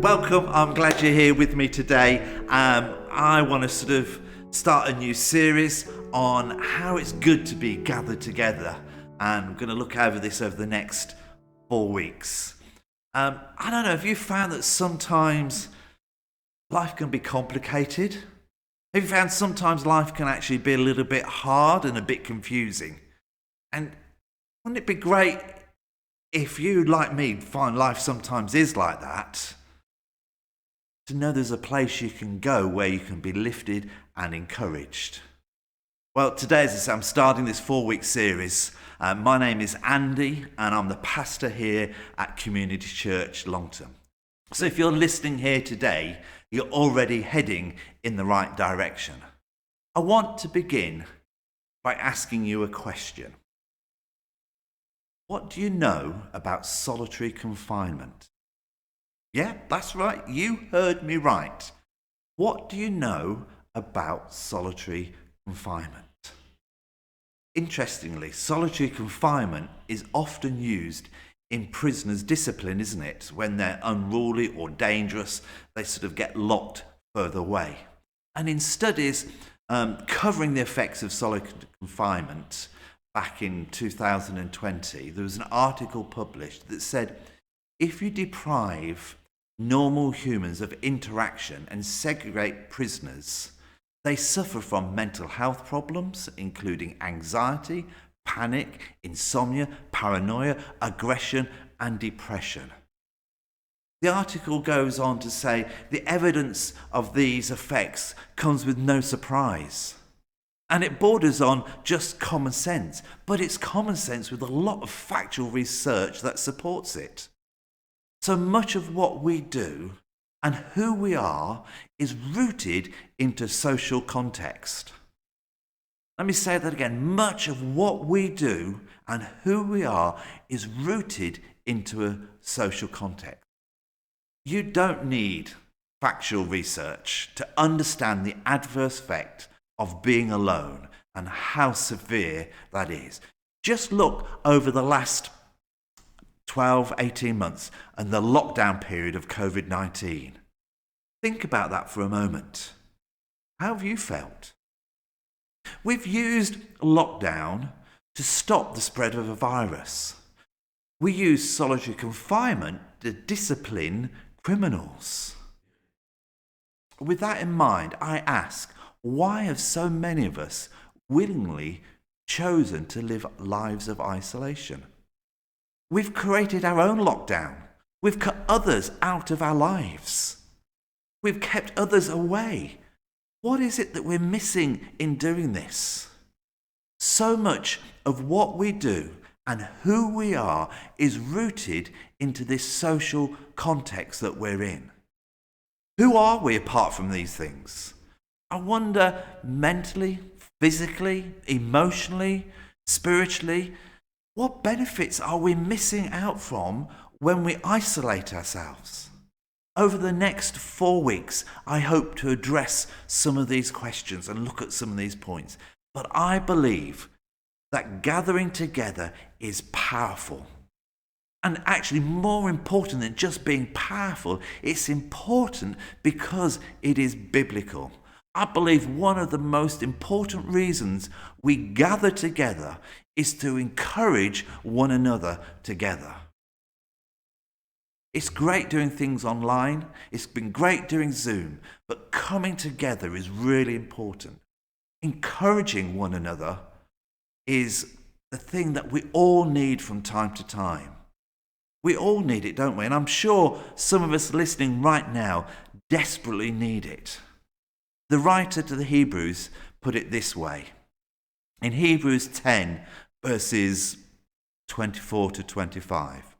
Welcome. I'm glad you're here with me today. I want to sort of start a new series on how it's good to be gathered together, and I'm going to look over this over the next 4 weeks. I don't know if you found that sometimes life can be complicated. Have you found sometimes life can actually be a little bit hard and a bit confusing? And wouldn't it be great if you, like me, find life sometimes is like that? To know there's a place you can go where you can be lifted and encouraged. Well, today, as I say, I'm starting this 4-week series. My name is Andy, and I'm the pastor here at Community Church Longton. So if you're listening here today, you're already heading in the right direction. I want to begin by asking you a question. What do you know about solitary confinement? Yeah, that's right. You heard me right. What do you know about solitary confinement? Interestingly, solitary confinement is often used in prisoners' discipline, isn't it? When they're unruly or dangerous, they sort of get locked further away. And in studies covering the effects of solitary confinement back in 2020, there was an article published that said, if you deprive normal humans of interaction and segregate prisoners, they suffer from mental health problems, including anxiety, panic, insomnia, paranoia, aggression, and depression. The article goes on to say the evidence of these effects comes with no surprise. And it borders on just common sense, but it's common sense with a lot of factual research that supports it. So much of what we do and who we are is rooted into social context. Let me say that again. Much of what we do and who we are is rooted into a social context. You don't need factual research to understand the adverse effect of being alone and how severe that is. Just look over the last 12, 18 months and the lockdown period of COVID-19. Think about that for a moment. How have you felt? We've used lockdown to stop the spread of a virus. We use solitary confinement to discipline criminals. With that in mind, I ask, why have so many of us willingly chosen to live lives of isolation? We've created our own lockdown. We've cut others out of our lives. We've kept others away. What is it that we're missing in doing this? So much of what we do and who we are is rooted into this social context that we're in. Who are we apart from these things? I wonder, mentally, physically, emotionally, spiritually, what benefits are we missing out from when we isolate ourselves? Over the next 4 weeks, I hope to address some of these questions and look at some of these points. But I believe that gathering together is powerful. And actually, more important than just being powerful, it's important because it is biblical. I believe one of the most important reasons we gather together is to encourage one another together. It's great doing things online. It's been great doing Zoom, but coming together is really important. Encouraging one another is the thing that we all need from time to time. We all need it, don't we? And I'm sure some of us listening right now desperately need it. The writer to the Hebrews put it this way. In Hebrews 10, verses 24 to 25.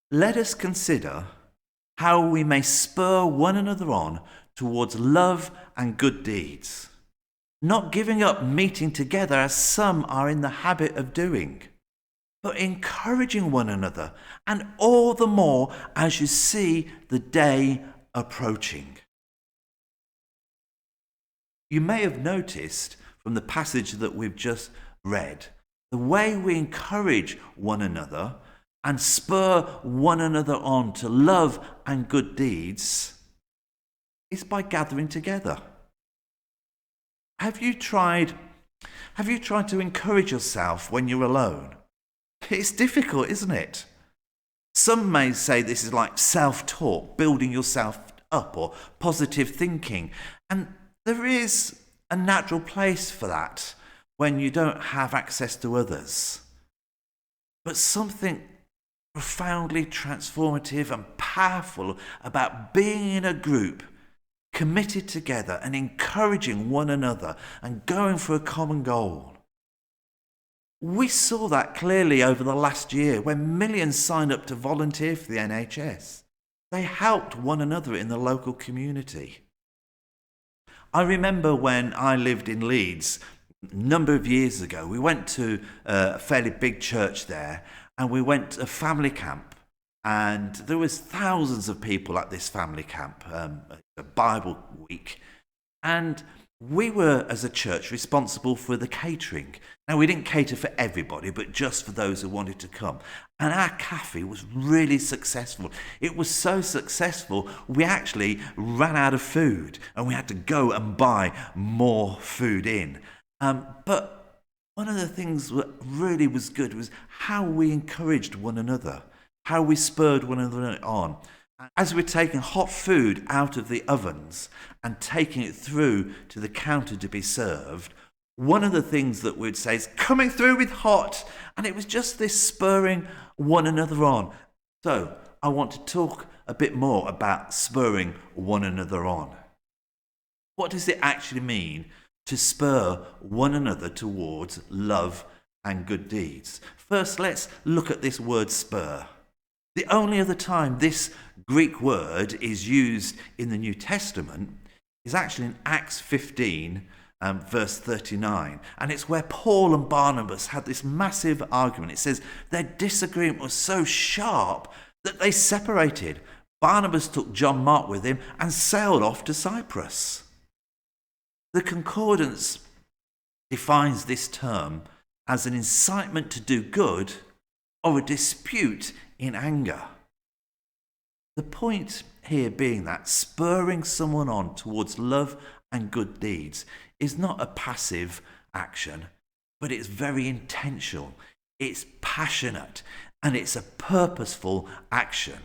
Let us consider how we may spur one another on towards love and good deeds, not giving up meeting together as some are in the habit of doing, but encouraging one another, and all the more as you see the day approaching. You may have noticed from the passage that we've just read, the way we encourage one another and spur one another on to love and good deeds is by gathering together. Have you tried to encourage yourself when you're alone? It's difficult, isn't it? Some may say this is like self-talk, building yourself up, or positive thinking. And there is a natural place for that when you don't have access to others. But something profoundly transformative and powerful about being in a group, committed together and encouraging one another and going for a common goal. We saw that clearly over the last year when millions signed up to volunteer for the NHS. They helped one another in the local community. I remember when I lived in Leeds a number of years ago, we went to a fairly big church there, and we went to a family camp, and there was thousands of people at this family camp, a Bible week, and we were, as a church, responsible for the catering. Now, we didn't cater for everybody, but just for those who wanted to come. And our cafe was really successful. It was so successful, we actually ran out of food, and we had to go and buy more food in. But one of the things that really was good was how we encouraged one another, how we spurred one another on. As we're taking hot food out of the ovens and taking it through to the counter to be served, one of the things that we'd say is coming through with hot. And it was just this spurring one another on. So I want to talk a bit more about spurring one another on. What does it actually mean to spur one another towards love and good deeds? First, let's look at this word spur. The only other time this Greek word is used in the New Testament is actually in Acts 15, verse 39. And it's where Paul and Barnabas had this massive argument. It says their disagreement was so sharp that they separated. Barnabas took John Mark with him and sailed off to Cyprus. The Concordance defines this term as an incitement to do good or a dispute in anger. The point here being that spurring someone on towards love and good deeds is not a passive action, but it's very intentional, it's passionate, and it's a purposeful action.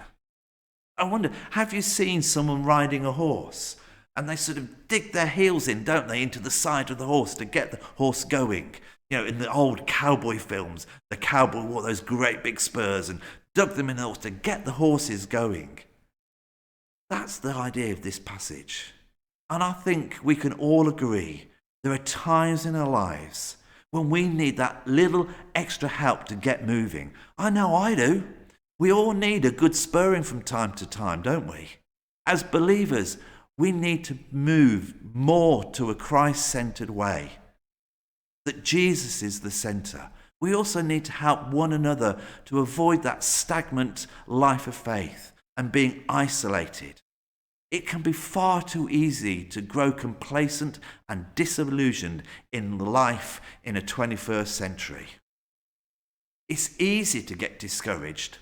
I wonder, have you seen someone riding a horse? And they sort of dig their heels in, don't they, into the side of the horse to get the horse going. You know, in the old cowboy films, the cowboy wore those great big spurs and dug them in the horse to get the horses going. That's the idea of this passage. And I think we can all agree there are times in our lives when we need that little extra help to get moving. I know I do. We all need a good spurring from time to time, don't we? As believers, we need to move more to a Christ-centered way. That Jesus is the center. We also need to help one another to avoid that stagnant life of faith and being isolated. It can be far too easy to grow complacent and disillusioned in life in a 21st century. It's easy to get discouraged,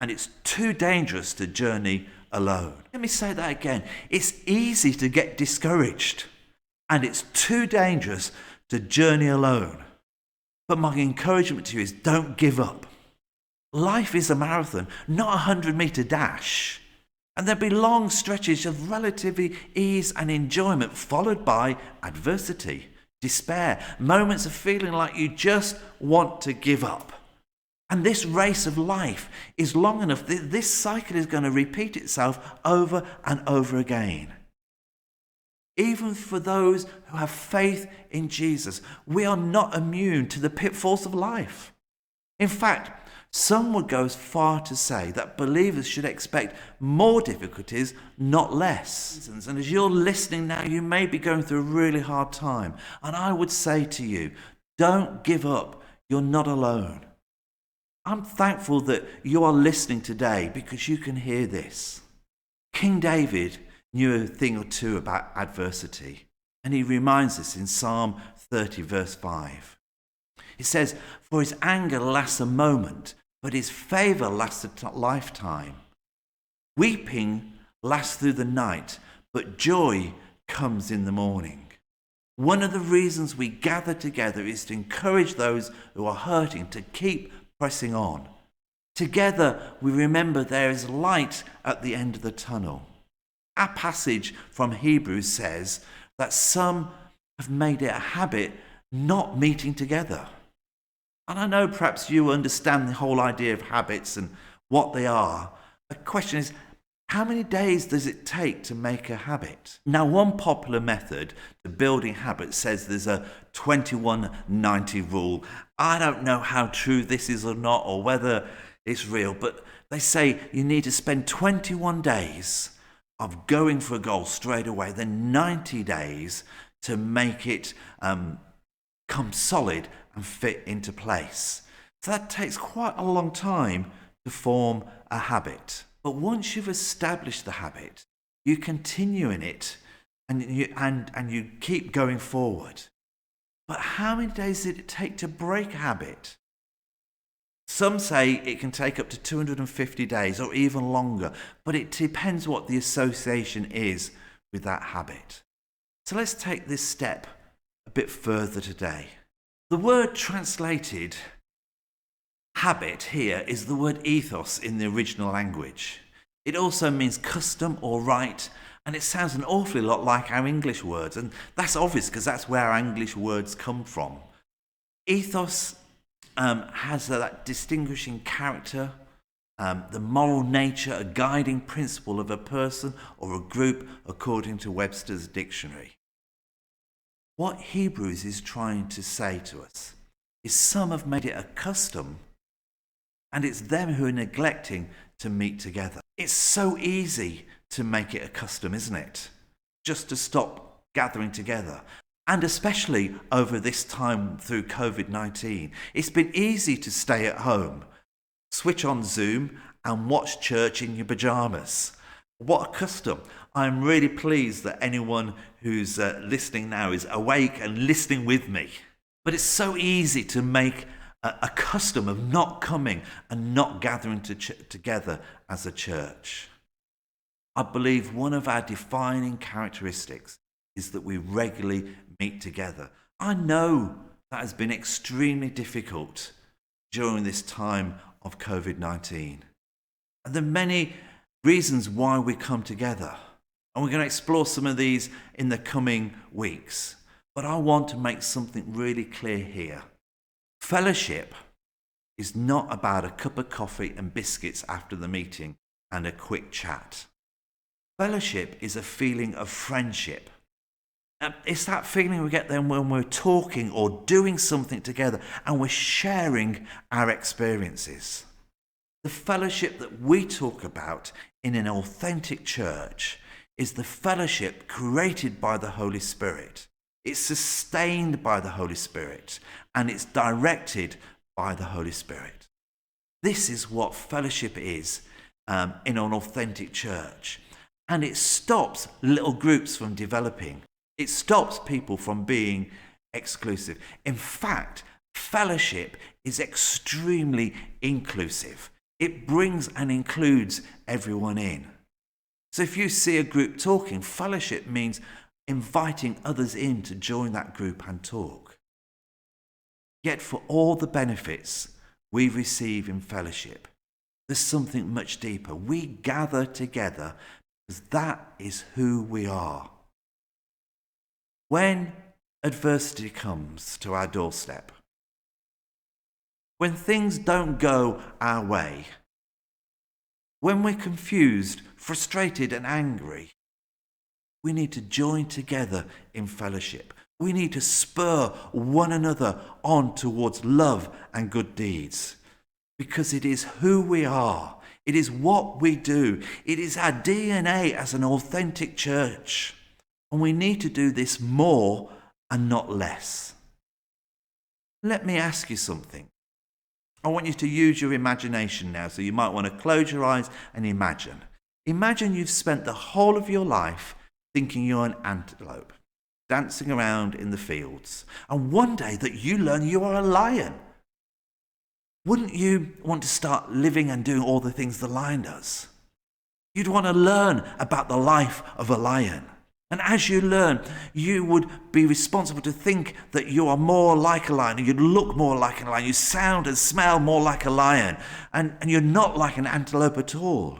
and it's too dangerous to journey alone. Let me say that again. It's easy to get discouraged, and it's too dangerous to journey alone. But my encouragement to you is don't give up. Life is a marathon, not a 100-meter dash. And there'll be long stretches of relative ease and enjoyment followed by adversity, despair, moments of feeling like you just want to give up. And this race of life is long enough that this cycle is going to repeat itself over and over again. Even for those who have faith in Jesus, we are not immune to the pitfalls of life. In fact, some would go as far to say that believers should expect more difficulties, not less. And as you're listening now, you may be going through a really hard time. And I would say to you, don't give up. You're not alone. I'm thankful that you are listening today because you can hear this. King David knew a thing or two about adversity, and he reminds us in Psalm 30, verse 5. It says, "For his anger lasts a moment, but his favour lasts a lifetime. Weeping lasts through the night, but joy comes in the morning. One of the reasons we gather together is to encourage those who are hurting to keep pressing on. Together we remember there is light at the end of the tunnel. Our passage from Hebrews says that some have made it a habit not meeting together. And I know perhaps you understand the whole idea of habits and what they are. The question is, how many days does it take to make a habit? Now, one popular method to building habits says there's a 21-90 rule. I don't know how true this is or not, or whether it's real, but they say you need to spend 21 days of going for a goal straight away, then 90 days to make it come solid and fit into place. So that takes quite a long time to form a habit. But once you've established the habit, you continue in it and you keep going forward. But how many days did it take to break a habit? Some say it can take up to 250 days or even longer, but it depends what the association is with that habit. So let's take this step a bit further today. The word translated habit here is the word ethos in the original language. It also means custom or right, and it sounds an awfully lot like our English words, and that's obvious because that's where our English words come from. Ethos has that distinguishing character, the moral nature, a guiding principle of a person or a group according to Webster's dictionary. What Hebrews is trying to say to us is some have made it a custom, and it's them who are neglecting to meet together. It's so easy to make it a custom, isn't it? Just to stop gathering together. And especially over this time through COVID-19, it's been easy to stay at home, switch on Zoom and watch church in your pajamas. What a custom. I'm really pleased that anyone who's listening now is awake and listening with me. But it's so easy to make a custom of not coming and not gathering together as a church. I believe one of our defining characteristics is that we regularly meet together. I know that has been extremely difficult during this time of COVID-19. And there are many reasons why we come together. And we're going to explore some of these in the coming weeks. But I want to make something really clear here. Fellowship is not about a cup of coffee and biscuits after the meeting and a quick chat. Fellowship is a feeling of friendship. It's that feeling we get then when we're talking or doing something together and we're sharing our experiences. The fellowship that we talk about in an authentic church is the fellowship created by the Holy Spirit. It's sustained by the Holy Spirit and it's directed by the Holy Spirit. This is what fellowship is in an authentic church. And it stops little groups from developing. It stops people from being exclusive. In fact, fellowship is extremely inclusive. It brings and includes everyone in. So if you see a group talking, fellowship means inviting others in to join that group and talk. Yet for all the benefits we receive in fellowship, there's something much deeper. We gather together because that is who we are. When adversity comes to our doorstep, when things don't go our way, when we're confused, frustrated and angry, we need to join together in fellowship. We need to spur one another on towards love and good deeds because it is who we are. It is what we do. It is our DNA as an authentic church. And we need to do this more and not less. Let me ask you something. I want you to use your imagination now, so you might want to close your eyes and imagine. Imagine you've spent the whole of your life thinking you're an antelope, dancing around in the fields, and one day that you learn you are a lion. Wouldn't you want to start living and doing all the things the lion does? You'd want to learn about the life of a lion. And as you learn, you would be responsible to think that you are more like a lion, and you'd look more like a lion, you sound and smell more like a lion, and you're not like an antelope at all.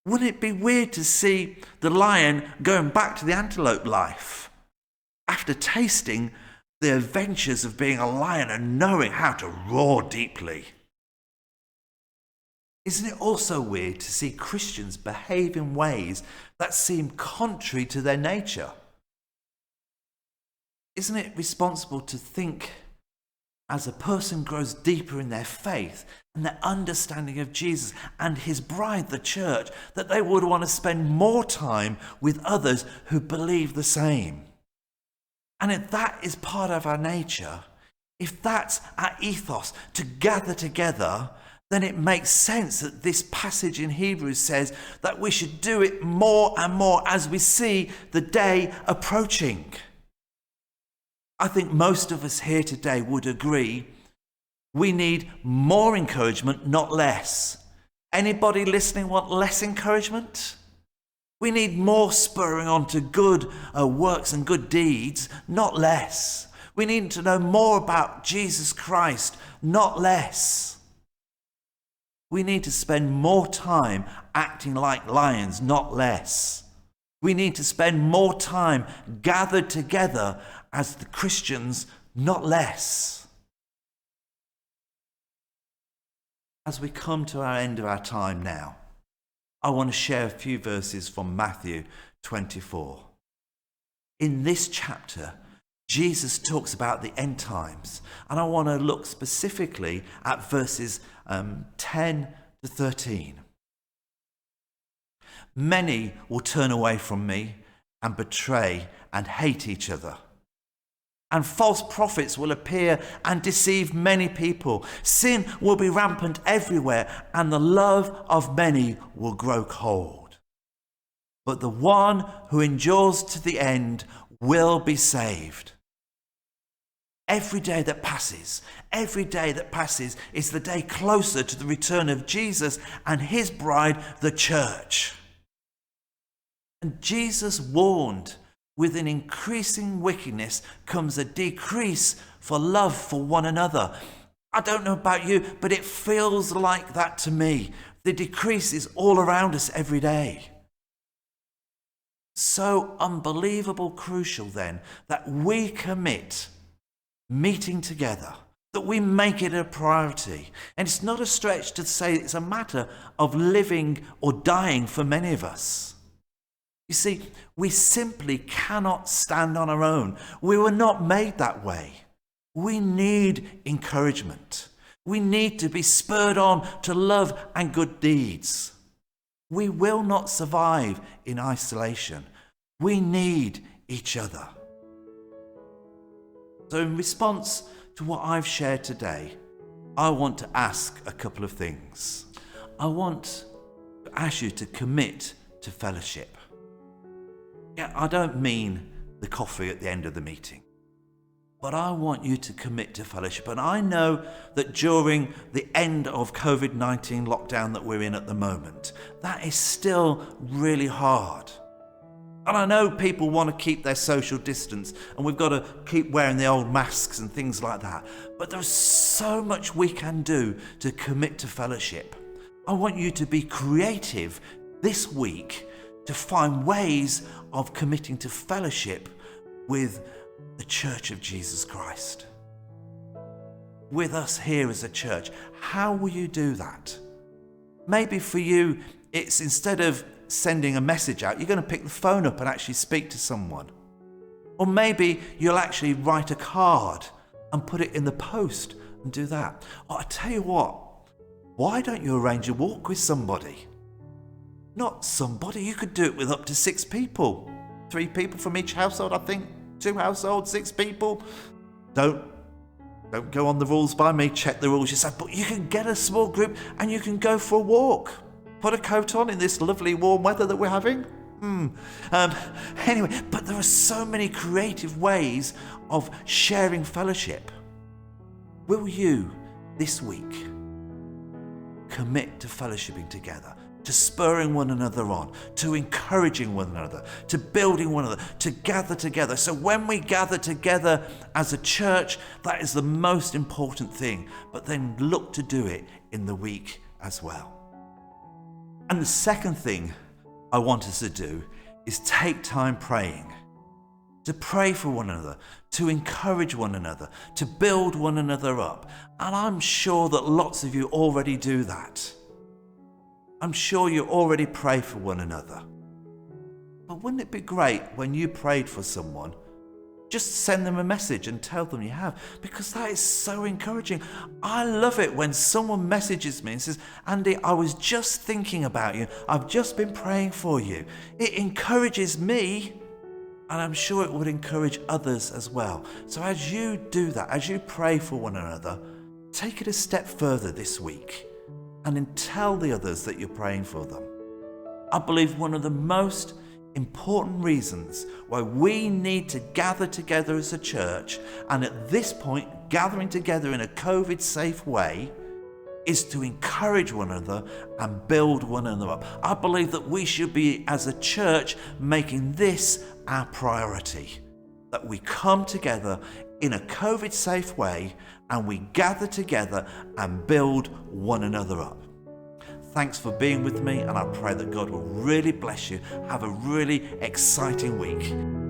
Wouldn't it be weird to see the lion going back to the antelope life after tasting the adventures of being a lion and knowing how to roar deeply? Isn't it also weird to see Christians behave in ways that seem contrary to their nature? Isn't it responsible to think, as a person grows deeper in their faith and their understanding of Jesus and his bride, the church, that they would want to spend more time with others who believe the same? And if that is part of our nature, if that's our ethos, to gather together, then it makes sense that this passage in Hebrews says that we should do it more and more as we see the day approaching. I think most of us here today would agree we need more encouragement, not less. Anybody listening want less encouragement? We need more spurring on to good works and good deeds, not less. We need to know more about Jesus Christ, not less. We need to spend more time acting like lions, not less. We need to spend more time gathered together as the Christians, not less. As we come to our end of our time now, I want to share a few verses from Matthew 24. In this chapter, Jesus talks about the end times, and I want to look specifically at verses 10 to 13. Many will turn away from me and betray and hate each other. And false prophets will appear and deceive many people. Sin will be rampant everywhere, and the love of many will grow cold. But the one who endures to the end will be saved. Every day that passes is the day closer to the return of Jesus and his bride, the church. And Jesus warned, with an increasing wickedness comes a decrease for love for one another. I don't know about you, but it feels like that to me. The decrease is all around us every day. So unbelievable crucial then that we commit meeting together, that we make it a priority. And it's not a stretch to say it's a matter of living or dying for many of us. You see, we simply cannot stand on our own. We were not made that way. We need encouragement. We need to be spurred on to love and good deeds. We will not survive in isolation. We need each other. So in response to what I've shared today, I want to ask a couple of things. I want to ask you to commit to fellowship. Yeah, I don't mean the coffee at the end of the meeting, but I want you to commit to fellowship. And I know that during the end of COVID-19 lockdown that we're in at the moment, that is still really hard. And I know people want to keep their social distance, and we've got to keep wearing the old masks and things like that. But there's so much we can do to commit to fellowship. I want you to be creative this week to find ways of committing to fellowship with the Church of Jesus Christ. With us here as a church. How will you do that? Maybe for you, it's instead of sending a message out, you're going to pick the phone up and actually speak to someone. Or maybe you'll actually write a card and put it in the post and do that. Or I tell you what, why don't you arrange a walk with somebody? Not somebody, you could do it with up to 6 people. 3 people from each household, I think. 2 households, 6 people. Don't go on the rules by me, check the rules yourself. But you can get a small group and you can go for a walk. Put a coat on in this lovely warm weather that we're having. Anyway, but there are so many creative ways of sharing fellowship. Will you this week, commit to fellowshipping together, to spurring one another on, to encouraging one another, to building one another, to gather together. So when we gather together as a church, that is the most important thing. But then look to do it in the week as well. And the second thing I want us to do is take time praying. To pray for one another, to encourage one another, to build one another up. And I'm sure that lots of you already do that. I'm sure you already pray for one another. But wouldn't it be great when you prayed for someone, just send them a message and tell them you have, because that is so encouraging. I love it when someone messages me and says, Andy, I was just thinking about you. I've just been praying for you. It encourages me. And I'm sure it would encourage others as well. So as you do that, as you pray for one another, take it a step further this week and then tell the others that you're praying for them. I believe one of the most important reasons why we need to gather together as a church, and at this point, gathering together in a COVID-safe way, is to encourage one another and build one another up. I believe that we should be, as a church, making this our priority. That we come together in a COVID-safe way and we gather together and build one another up. Thanks for being with me, and I pray that God will really bless you. Have a really exciting week.